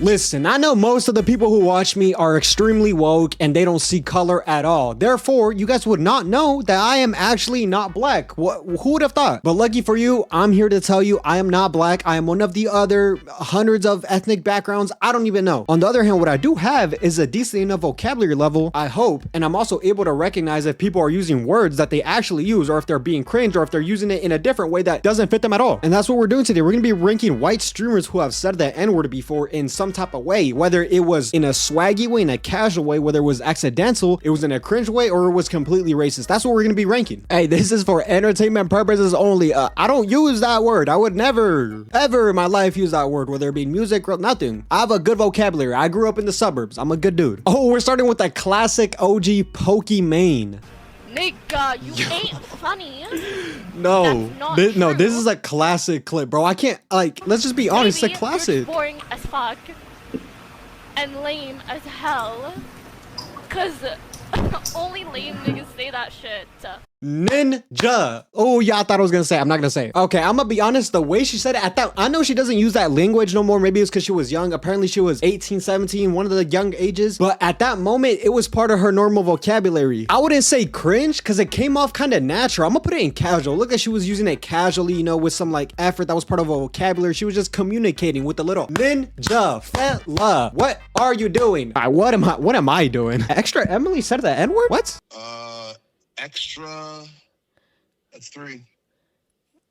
Listen, I know most of the people who watch me are extremely woke and they don't see color at all. Therefore, you guys would not know that I am actually not black. Who would have thought? But lucky for you, I'm here to tell you I am not black. I am one of the other hundreds of ethnic backgrounds. I don't even know. On the other hand, what I do have is a decent enough vocabulary level, I hope, and I'm also able to recognize if people are using words that they actually use, or if they're being cringe, or if they're using it in a different way that doesn't fit them at all. And that's what we're doing today. We're gonna be ranking white streamers who have said the N-word before in some type of way, whether it was in a swaggy way, in a casual way, whether it was accidental, it was in a cringe way, or it was completely racist. That's what we're gonna be ranking. Hey, this is for entertainment purposes only. I don't use that word. I would never, ever in my life use that word, whether it be music or nothing. I have a good vocabulary. I grew up in the suburbs. I'm a good dude. Oh, we're starting with the classic OG Pokimane. Nigga, you ain't funny. No, this is a classic clip, bro. I can't, like, let's just be honest, it's a classic. You're boring as fuck and lame as hell. Cause only lame niggas say that shit. Ninja. Oh yeah, I thought I was gonna say it. I'm not gonna say it. Okay, I'm gonna be honest, the way she said it, I know she doesn't use that language no more. Maybe it's because she was young. Apparently she was 18, 17, one of the young ages, but at that moment it was part of her normal vocabulary. I wouldn't say cringe because it came off kind of natural. I'm gonna put it in casual. Look like she was using it casually, you know, with some like effort. That was part of her vocabulary. She was just communicating with the little ninja fella. What are you doing? What am I doing? Extra Emily said the N-word? What? Extra. That's 3.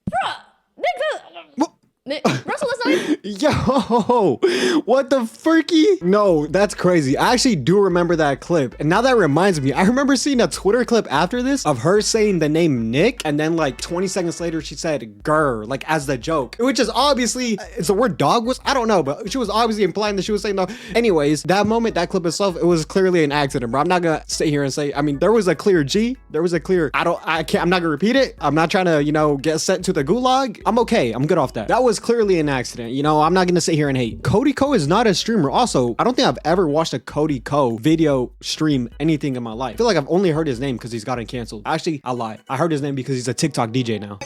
Bruh, nigga. Russell, that's not even... Yo, what the freaky? No, that's crazy. I actually do remember that clip. And now that reminds me, I remember seeing a Twitter clip after this of her saying the name Nick. And then like 20 seconds later, she said grr, like as the joke, which is obviously, it's the word dog was, I don't know, but she was obviously implying that she was saying no. Anyways, that moment, that clip itself, it was clearly an accident, bro. I'm not gonna sit here and say, I mean, there was a clear G, there was a clear, I'm not gonna repeat it. I'm not trying to, you know, get sent to the gulag. I'm okay. I'm good off that. That was clearly an accident. You know, I'm not gonna sit here and hate. Cody Ko is not a streamer. Also, I don't think I've ever watched a Cody Ko video stream anything in my life. I feel like I've only heard his name because he's gotten canceled. Actually, I lied. I heard his name because he's a TikTok DJ now.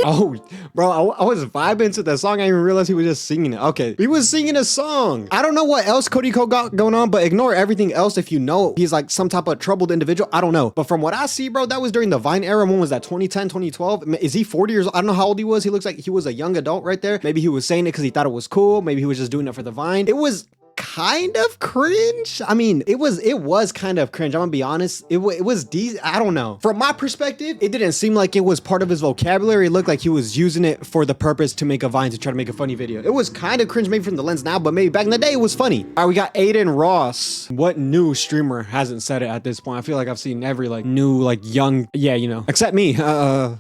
Oh, bro, I was vibing to the song. I didn't even realize he was just singing it. Okay, he was singing a song. I don't know what else Cody Ko got going on, but ignore everything else if you know he's like some type of troubled individual. I don't know. But from what I see, bro, that was during the Vine era. When was that? 2010, 2012? Is he 40 years old? I don't know how old he was. He looks like he was a young adult right there. Maybe he was saying it because he thought it was cool. Maybe he was just doing it for the Vine. It was kind of cringe. I mean, it was kind of cringe. I'm gonna be honest. It was I don't know. From my perspective, it didn't seem like it was part of his vocabulary. It looked like he was using it for the purpose to make a Vine, to try to make a funny video. It was kind of cringe, maybe from the lens now, but maybe back in the day it was funny. All right, we got Adin Ross. What new streamer hasn't said it at this point? I feel like I've seen every like new, like young, yeah, you know, except me. Oh,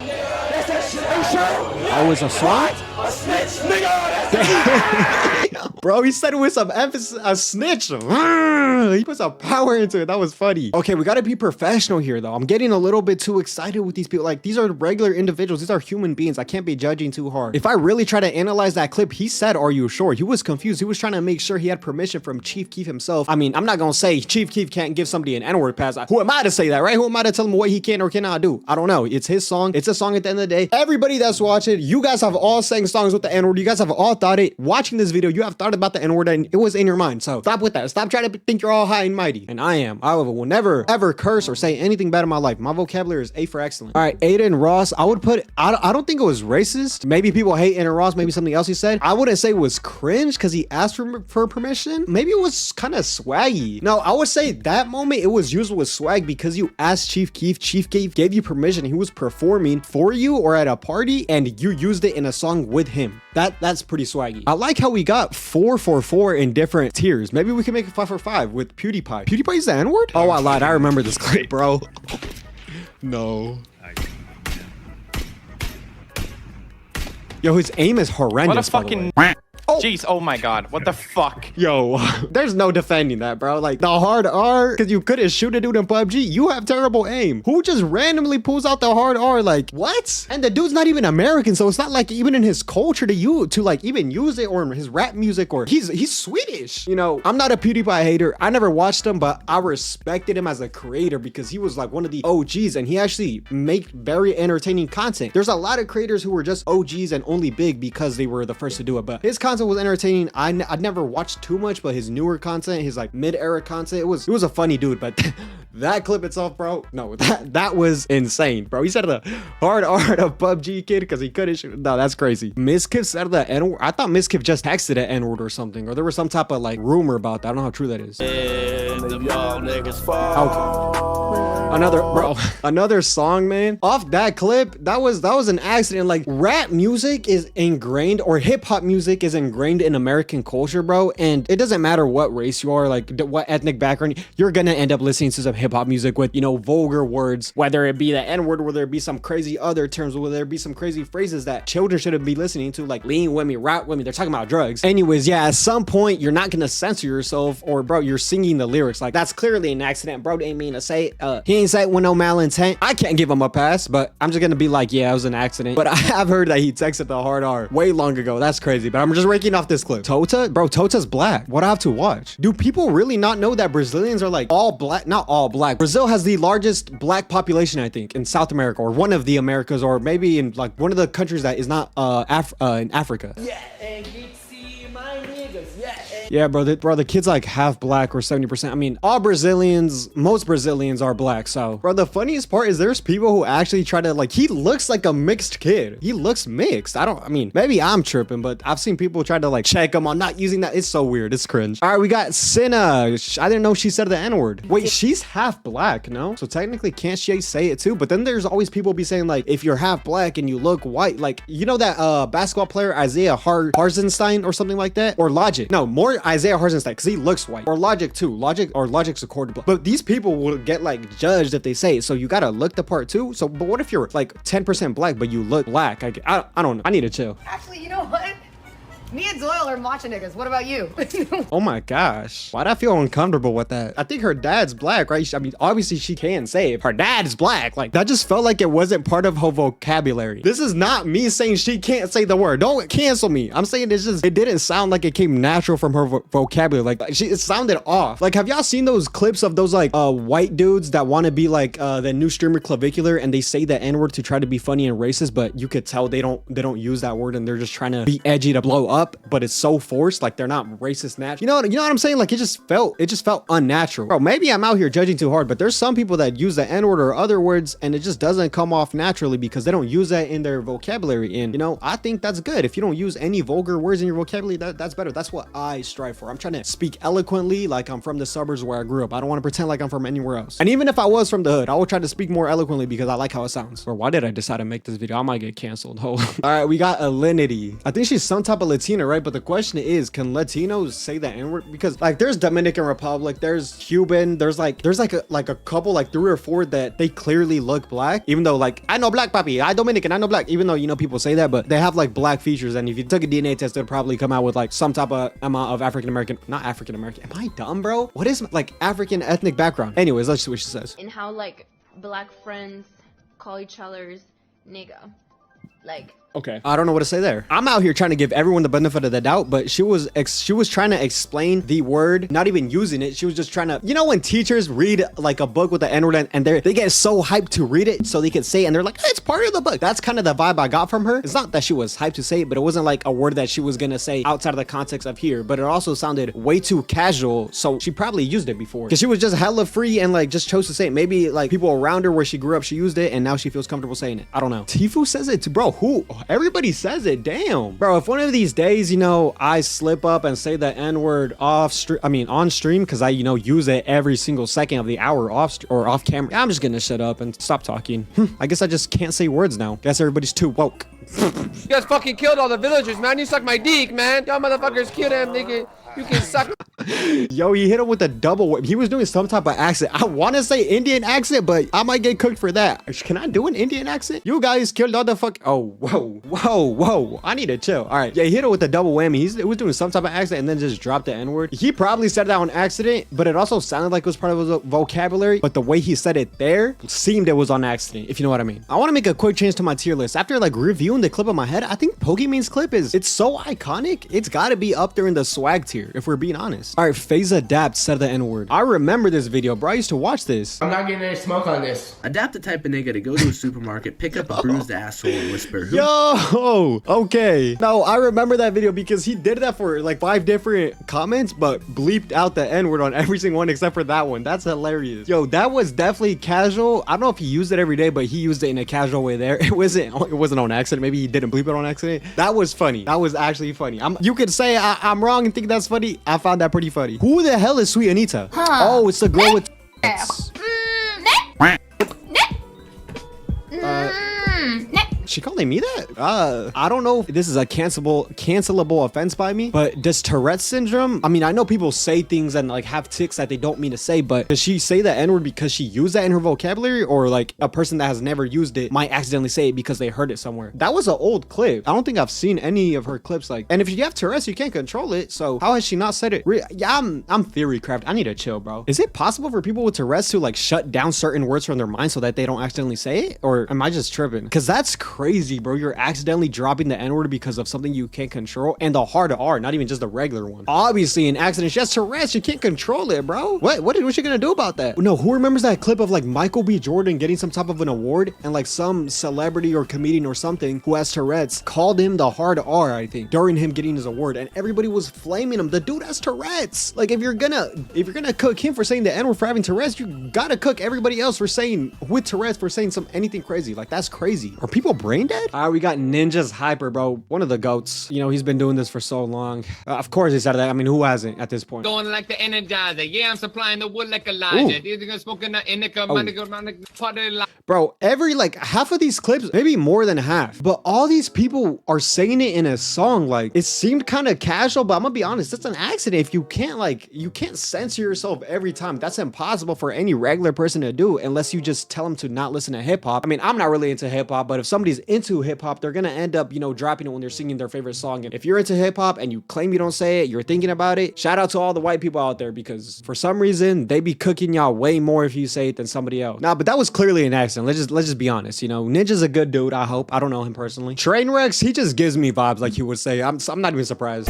it's a song? A snitch, nigga. Bro, he said it with some emphasis, a snitch. He put some power into it. That was funny. Okay, we gotta be professional here though. I'm getting a little bit too excited with these people. Like, these are regular individuals. These are human beings. I can't be judging too hard. If I really try to analyze that clip, he said, "Are you sure?" He was confused. He was trying to make sure he had permission from Chief Keef himself. I mean, I'm not gonna say Chief Keef can't give somebody an N-word pass. Who am I to say that, right? Who am I to tell him what he can or cannot do? I don't know. It's his song. It's a song at the end of the day. Everybody that's watching, you guys have all sang songs with the N-word. You guys have all thought it. Watching this video, you have thought about the N-word and it was in your mind. So stop with that. Stop trying to think you're all high and mighty. And I am. I will never ever curse or say anything bad in my life. My vocabulary is A for excellent. All right, Adin Ross. I would put, I don't think it was racist. Maybe people hate Adin Ross. Maybe something else he said. I wouldn't say it was cringe because he asked for permission. Maybe it was kind of swaggy. No, I would say that moment it was used with swag because you asked Chief Keef. Chief Keef gave you permission. He was performing for you or at a party and you used it in a song with him. That's pretty swaggy. I like how we got 4 for 4 in different tiers. Maybe we can make it 5 for 5 with PewDiePie. PewDiePie's the N-word? Oh, I lied. I remember this clip, bro. No. Yo, his aim is horrendous. What a fucking... Oh, Jeez, oh my god, what the fuck? Yo, there's no defending that, bro. Like, the hard R, because you couldn't shoot a dude in PUBG, you have terrible aim. Who just randomly pulls out the hard R? Like, what? And the dude's not even American, so it's not like even in his culture to like even use it, or in his rap music, or he's Swedish. You know, I'm not a PewDiePie hater. I never watched him, but I respected him as a creator because he was like one of the OGs, and he actually make very entertaining content. There's a lot of creators who were just OGs and only big because they were the first to do it, but his content was entertaining. I'd never watched too much, but his newer content, his like mid-era content, it was a funny dude. But that clip itself, bro, no, that was insane, bro. He said the hard R of PUBG kid because he couldn't shoot. No, that's crazy. Miscus said the N-word. I thought Miscus just texted an N-word or something, or there was some type of like rumor about that. I don't know how true that is. Another song, man. Off that clip, that was an accident. Like, rap music is ingrained, or hip hop music is ingrained in American culture, bro. And it doesn't matter what race you are, like what ethnic background, you're gonna end up listening to some hip hop music with, you know, vulgar words, whether it be the N-word, whether it be some crazy other terms, whether it be some crazy phrases that children shouldn't be listening to, like lean with me, rap with me. They're talking about drugs. Anyways, yeah, at some point you're not gonna censor yourself, or bro, you're singing the lyrics. Like, that's clearly an accident. Bro didn't mean to say he ain't say it with no malintent. I can't give him a pass, but I'm just gonna be like, yeah, it was an accident. But I have heard that he texted the hard R way long ago. That's crazy, but I'm just raking off this clip. Tota, bro, Tota's black. What I have to watch? Do people really not know that Brazilians are like all black? Not all black. Brazil has the largest black population, I think, in South America, or one of the Americas, or maybe in like one of the countries that is not in Africa. Yeah, and my niggas. Yeah, bro, the kid's like half black or 70%. I mean, most Brazilians are black. So, bro, the funniest part is there's people who actually try to, like, he looks like a mixed kid. He looks mixed. I mean, maybe I'm tripping, but I've seen people try to like check him on not using that. It's so weird. It's cringe. All right, we got Cinna. I didn't know she said the N-word. Wait, she's half black, no? So technically, can't she say it too? But then there's always people be saying like, if you're half black and you look white, like, you know that basketball player Isaiah Hartenstein or something like that, or Logic? No, more Isaiah Hartenstein, because he looks white. Or Logic too. Logic's a quarter black. But these people will get like judged if they say it. So you gotta look the part too. So, but what if you're like 10% black, but you look black? I don't know. I need to chill. Actually, you know what? Me and Zoil are macho niggas. What about you? Oh my gosh. Why'd I feel uncomfortable with that? I think her dad's black, right? I mean, obviously she can say it. Her dad's black. Like, that just felt like it wasn't part of her vocabulary. This is not me saying she can't say the word. Don't cancel me. I'm saying it didn't sound like it came natural from her vocabulary. Like, it sounded off. Like, have y'all seen those clips of those like white dudes that want to be like the new streamer Clavicular, and they say the N-word to try to be funny and racist, but you could tell they don't use that word, and they're just trying to be edgy to blow up, but it's so forced, like they're not racist natural. You know what I'm saying? Like, it just felt unnatural. Bro, maybe I'm out here judging too hard, but there's some people that use the N-word or other words, and it just doesn't come off naturally because they don't use that in their vocabulary. And, you know, I think that's good. If you don't use any vulgar words in your vocabulary, that's better. That's what I strive for. I'm trying to speak eloquently like I'm from the suburbs where I grew up. I don't want to pretend like I'm from anywhere else. And even if I was from the hood, I will try to speak more eloquently because I like how it sounds. Or why did I decide to make this video? I might get canceled. All right, we got Alinity. I think she's some type of Latina, right? But the question is, can Latinos say the N-word? Because like there's Dominican Republic, there's Cuban, there's like a couple, like 3 or 4 that they clearly look black, even though like I know black papi, I Dominican, I know black, even though, you know, people say that, but they have like black features. And if you took a DNA test, it'd probably come out with like some type of amount of not African American. Am I dumb, bro? What is like African ethnic background? Anyways, let's see what she says. And how like black friends call each other's nigga, like. Okay, I don't know what to say there. I'm out here trying to give everyone the benefit of the doubt, but she was trying to explain the word, not even using it. She was just trying to, you know, when teachers read like a book with the N-word and they get so hyped to read it so they can say it, and they're like, hey, it's part of the book. That's kind of the vibe I got from her. It's not that she was hyped to say it, but it wasn't like a word that she was gonna say outside of the context of here, but it also sounded way too casual, so she probably used it before because she was just hella free and like just chose to say it. Maybe like people around her where she grew up, she used it and now she feels comfortable saying it. I don't know. Tfue says it too, bro. Who? Everybody says it. Damn, bro. If one of these days, you know, I slip up and say the N-word on stream, because I, you know, use it every single second of the hour off camera, I'm just gonna shut up and stop talking. I guess I just can't say words now. Guess everybody's too woke. You guys fucking killed all the villagers, man. You suck my dick, man. Y'all motherfuckers killed them, nigga. You can suck. Yo, he hit him with a double whip. He was doing some type of accent. I want to say Indian accent, but I might get cooked for that. Can I do an Indian accent? You guys killed all the fuck. Oh, whoa. I need to chill. All right. Yeah, he hit it with a double whammy. He was doing some type of accent and then just dropped the N-word. He probably said that on accident, but it also sounded like it was part of his vocabulary. But the way he said it there seemed it was on accident, if you know what I mean. I want to make a quick change to my tier list. After like reviewing the clip in my head, I think Pokimane's clip it's so iconic. It's got to be up there in the swag tier, if we're being honest. All right, Faze Adapt said the N-word. I remember this video, bro. I used to watch this. I'm not getting any smoke on this. Adapt the type of nigga to go to a supermarket, pick up a bruised asshole, and whisper, "Who?" Yo, okay. No, I remember that video because he did that for like 5 different comments, but bleeped out the N-word on every single one except for that one. That's hilarious. Yo, that was definitely casual. I don't know if he used it every day, but he used it in a casual way there. It wasn't on accident. Maybe he didn't bleep it on accident. That was funny. That was actually funny. You could say I'm wrong and think that's funny. I found that pretty funny. Who the hell is Sweet Anita? Oh, it's the girl with she calling me that? I don't know if this is a cancelable offense by me, but does Tourette syndrome? I mean, I know people say things and like have tics that they don't mean to say, but does she say the N-word because she used that in her vocabulary, or like a person that has never used it might accidentally say it because they heard it somewhere? That was an old clip. I don't think I've seen any of her clips like, and if you have Tourette's, you can't control it. So how has she not said it? Yeah, I'm theory craft. I need to chill, bro. Is it possible for people with Tourette's to like shut down certain words from their mind so that they don't accidentally say it? Or am I just tripping? Because that's crazy, bro. You're accidentally dropping the N-word because of something you can't control, and the hard R, not even just the regular one. Obviously, an accident. She has Tourette's. You can't control it, bro. What's she gonna do about that? No, who remembers that clip of like Michael B. Jordan getting some type of an award, and like some celebrity or comedian or something who has Tourette's called him the hard R, I think, during him getting his award, and everybody was flaming him. The dude has Tourette's. Like, if you're gonna cook him for saying the N-word for having Tourette's, you gotta cook everybody else for saying with Tourette's for saying anything crazy. Like, that's crazy. Are people brain dead? All right, we got Ninja's Hyper, bro. One of the goats. You know, he's been doing this for so long. Of course he said that. I mean, who hasn't at this point? Going like the Energizer. Yeah, I'm supplying the wood like Elijah. These are smoking the indica, Bro, every like half of these clips, maybe more than half, but all these people are saying it in a song. Like, it seemed kind of casual, but I'm gonna be honest, it's an accident. If you can't censor yourself every time. That's impossible for any regular person to do unless you just tell them to not listen to hip hop. I mean, I'm not really into hip hop, but if somebody's into hip hop, they're gonna end up, you know, dropping it when they're singing their favorite song. And if you're into hip hop and you claim you don't say it, you're thinking about it, shout out to all the white people out there, because for some reason they be cooking y'all way more if you say it than somebody else. Nah, but that was clearly an accident. Let's just be honest. You know, Ninja's a good dude. I hope. I don't know him personally. Trainwrecks, he just gives me vibes like he would say. I'm not even surprised.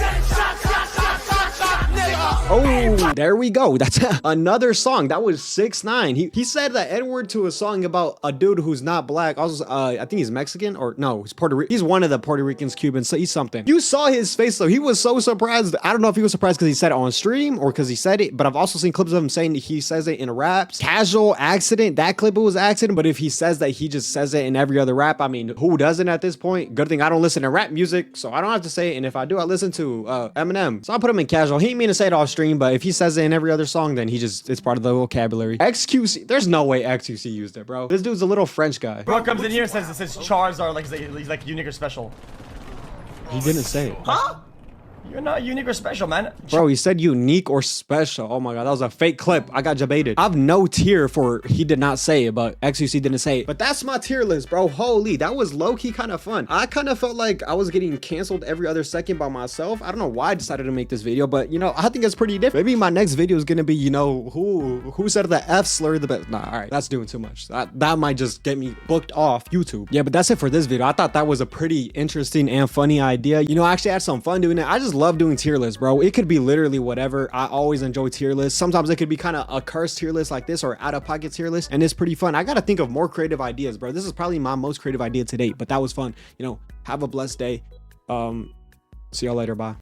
Oh, there we go. That's another song. That was 6ix9ine. He said the N-word to a song about a dude who's not black. Also, I think he's Mexican, or no, he's Puerto Rican. He's one of the Puerto Ricans, Cubans. So he's something. You saw his face though. He was so surprised. I don't know if he was surprised because he said it on stream or because he said it, but I've also seen clips of him saying that he says it in raps. Casual accident. That clip was accident, but if he says that he just says it in every other rap, I mean, who doesn't at this point? Good thing I don't listen to rap music, so I don't have to say it. And if I do, I listen to Eminem. So I'll put him in casual. He didn't mean to say it off stream, but if he says it in every other song, then it's part of the vocabulary. XQC, there's no way XQC used it, bro. This dude's a little French guy. Bro comes in here and says Charizard like he's like unique or special. He didn't say it. Huh? You're not unique or special, man. Bro, he said unique or special. Oh my god, that was a fake clip. I got debated. I have no tier for he did not say it, but XUC didn't say it. But that's my tier list, bro. Holy, that was low-key kind of fun. I kind of felt like I was getting canceled every other second by myself. I don't know why I decided to make this video, but you know, I think it's pretty different. Maybe my next video is gonna be, you know, who said the F slur the best. Nah, all right, that's doing too much. That might just get me booked off YouTube. Yeah, but that's it for this video. I thought that was a pretty interesting and funny idea. You know, I actually had some fun doing it. I just love doing tier lists, bro. It could be literally whatever. I always enjoy tier lists. Sometimes it could be kind of a cursed tier list like this or out of pocket tier list, and it's pretty fun. I gotta think of more creative ideas, bro. This is probably my most creative idea to date, but that was fun. You know, have a blessed day. See y'all later. Bye.